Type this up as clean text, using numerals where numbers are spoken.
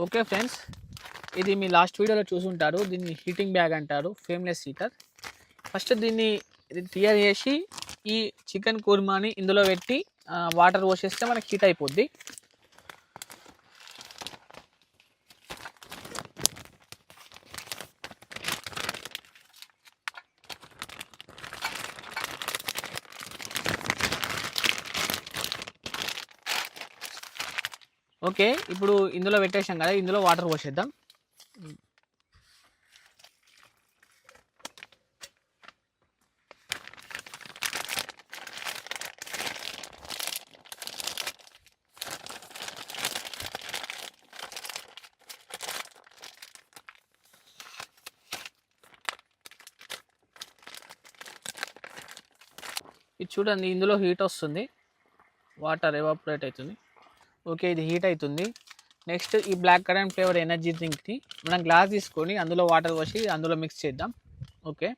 Okay friends, ఇది మీ last వీడియోలో చూసుంటారు. దీన్ని హీటింగ్ బ్యాగ్ అంటారు, ఫ్లేమ్లెస్ హీటర్. ఫస్ట్ దీన్ని క్లియర్ చేసి ఈ చికెన్ కుర్మాని ఇందులో పెట్టి వాటర్ పోసేస్తే మనకి హీట్ అయిపోద్ది. ఓకే, ఇప్పుడు ఇందులో పెట్టేసాం కదా, ఇందులో వాటర్ పోసేద్దాం. ఇది చూడండి, ఇందులో హీట్ వస్తుంది, వాటర్ ఎవాపరేట్ అవుతుంది. ఓకే, ఇది హీట్ అవుతుంది. నెక్స్ట్ ఈ బ్లాక్ కరెంట్ ఫ్లేవర్ ఎనర్జీ డ్రింక్ని మనం గ్లాస్ తీసుకొని అందులో వాటర్ పోసి అందులో మిక్స్ చేద్దాం. ఓకే.